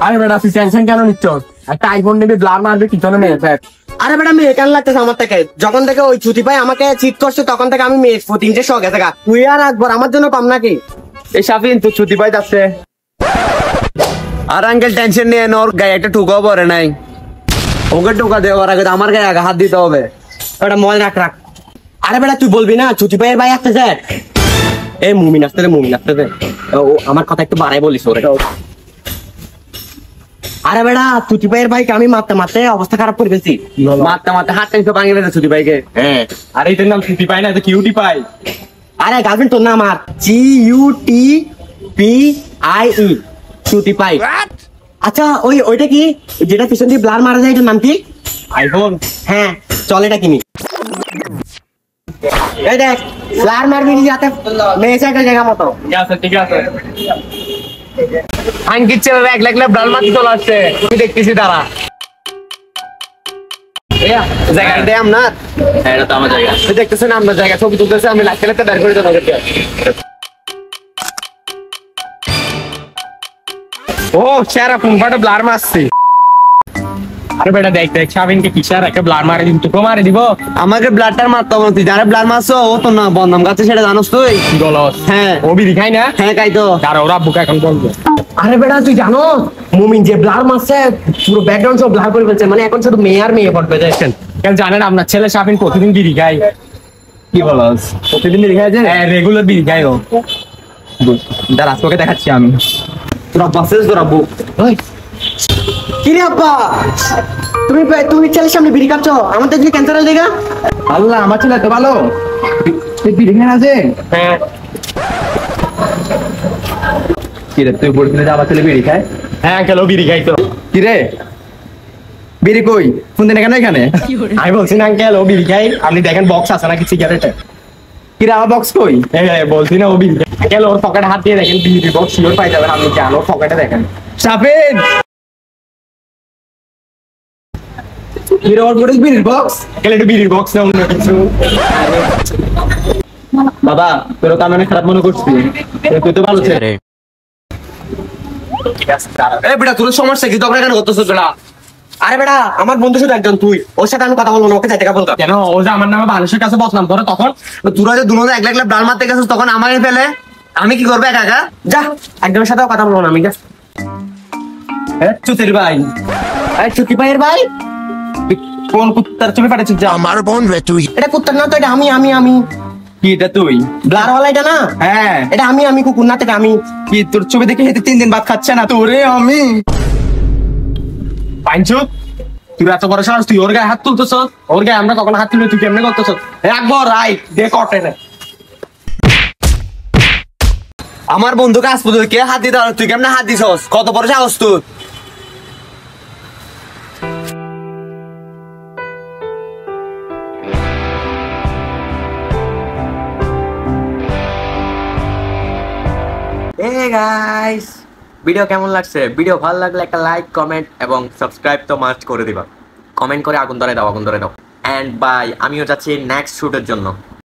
আরে বেটা তুই টেনশন কেন নিচ্ছ? একটা আইফোন নিবি, ব্লার মারবি, পিছনে মেয়ে ফেট। আরে বেটা মেয়ে কেন লাগতেছে আমার থেকে? যখন থেকে ওই ছুটি পাই আমাকে চিট করছে তখন থেকে আমি মেয়ে তিনটে শখ গেছে গা। তুই আর একবার আমার জন্য পাম নাকি? এই শাফিন তুই ছুটি পাই যাচ্ছে। আর আঙ্কেল টেনশন নিয়ে ওর গায়ে একটা ঠুকাও পরে নাই, ওকে ঠুকা দেওয়ার আগে আমার গায়ে আগে হাত দিতে হবে। ওটা মল রাখ রাখ। আরে বেটা তুই বলবি না ছুটি পাইয়ের ভাই আসতেছে? এই মুমিন আসতেছে, মুমিন আসতেছে। ও আমার কথা একটু বাড়াই বলিস ওরে। আরে বেটা ছুটি পাইয়ের ভাইকে আমি মারতে মারতে অবস্থা খারাপ করে ফেলছি। মারতে মারতে হাত টেনশন ভাঙে ফেলেছে ছুটি ভাইকে। হ্যাঁ, আর এইটার নাম ছুটি পাই না, তো কিউটি পাই। আরে গার্লফ্রেন্ড তোর নাম আর CUTPIE ছুটি পাই। আচ্ছা ওইটা কি যেটা পিছন দিয়ে ব্লার মারা যায় এটার নাম কি? আইফোন। হ্যাঁ চল এটা কিনি। এই দেখ ব্লার মারবি যাতে মেয়ে সাইকেল জায়গা মতো। ঠিক আছে ঠিক আছে। আঙ্কির ছেলেরা এক লাখ ব্লার মারতে চলে আসছে, তুই দেখতেছি তারা। জায়গাটা দেয় আপনার? হ্যাঁ এটা তো আমার জায়গা। তুই দেখতেছেন আপনার জায়গা, ছবি তুলতেছে, আমি লাখ খেলাতে বের করে দেবো ওদেরকে। ও সেরা ফোন ফাটা ব্লার মারছি। আরে বেটা দেখ দেখ শাফিনকে কিসার একটা ব্লার মারে দিব, তোকে মারে দিব। আমাকে ব্লাডটার মারতে হবে, তুই যারা ব্লাড মারছো ও তো না বদনাম গাছে সেটা জানোস তুই? গলস। হ্যাঁ ও বিড়ি খাই না? হ্যাঁ কাই তো। তার ওরা বুকে এখন বলবো। আরে বেটা তুই জানো মুমিন যে ব্লার মারছে পুরো ব্যাকগ্রাউন্ড সব ব্লার করে ফেলছে, মানে এখন শুধু মেয়ে আর মেয়ে পড়বে দেখছেন। কেন জানেন আপনার ছেলে শাফিন প্রতিদিন বিড়ি খায়? কি বলস? প্রতিদিন বিড়ি খায় যে? হ্যাঁ রেগুলার বিড়ি খায় ও। দাঁড়া তোকে দেখাচ্ছি আমি। তোরা বাসেস তোরা বুক। কি রে আব্বা তুমি ছেলের সামনে বিড়ি খাচ্ছ, আমাদের যদি ক্যান্সার হয়ে দেখা। আল্লাহ আমার ছেলে এত ভালো, বিড়ি খায় আছে। হ্যাঁ কি রে তুই বলছিলি যে আমার ছেলে বিড়ি খায়? হ্যাঁ আঙ্কেল ও বিড়ি খাইতো। কি রে বিড়ি কই ফোন দেন কেন এখানে? আমি বলছি না আঙ্কেল ও বিড়ি খাই, আপনি দেখেন বক্স আছে নাকি সিগারেটে। কি রে আমার বক্স কই? হ্যাঁ বলছি না ও বিড়ি খাই। আঙ্কেল ওর পকেটে হাত দিয়ে দেখেন বিড়ি বক্স শিওর পাই যাবেন, আপনি কেন ওর পকেটে দেখেন। শাফিন কি রে ওর পরে বিড়ির বক্স? আঙ্কেল একটু বিড়ির বক্স না অন্য কিছু। বাবা তোর তো আমি অনেক খারাপ মনে করছি, তুই তো ভালো ছেলে। ঠিক আছে দাঁড়া। এ বেটা তোর সমস্যা কি? তোমরা কেন করতেছিস বেটা? আরে বেটা আমার বন্ধু শুধু একজন, তুই ওর সাথে আমি কথা বলবো না, ওকে যাইতে বলতো। কেন ও যে আমার নামে মানুষের কাছে বদনাম করে তখন? তোরা যে দুনো এক লাখ ডাল মারতে গেছিস তখন আমাকে ফেলে আমি কি করবো একা একা? যা একজনের সাথেও কথা বলবো না আমি, যা। চুতির ভাই এই ছুটি পাইয়ের ভাই কোন কুত্তার ছবি পাঠাচ্ছিস? যা আমার বোন রে তুই। এটা কুত্তার না তো, এটা আমি কি এটা তুই? ব্লার ওয়ালা এটা না, হ্যাঁ এটা আমি কুকুর না, এটা আমি। কি তোর ছবি দেখে হেঁটে 3 দিন ভাত খাচ্ছে না তোরে আমি? পাইনছু তুই এত বড় সাহস, তুই ওর গায়ে হাত তুলতেছ? ওর গায়ে আমরা কখন হাত তুলে তুই কেমনে করতেছ? একবার রাইট দে কটে না। আমার বন্ধুকে আজ পর্যন্ত কে হাত দিতে পারে? তুই কেমনে হাত দিছস? কত বড় সাহস তোর? Hey guys, ভিডিও কেমন লাগছে? ভিডিও ভালো লাগলে একটা লাইক কমেন্ট এবং সাবস্ক্রাইব তো মাস্ট করে দিবা। কমেন্ট করে আগুন ধরে দাও, আগুন ধরে দাও। এন্ড বাই, আমিও যাচ্ছি নেক্সট শুটের জন্য।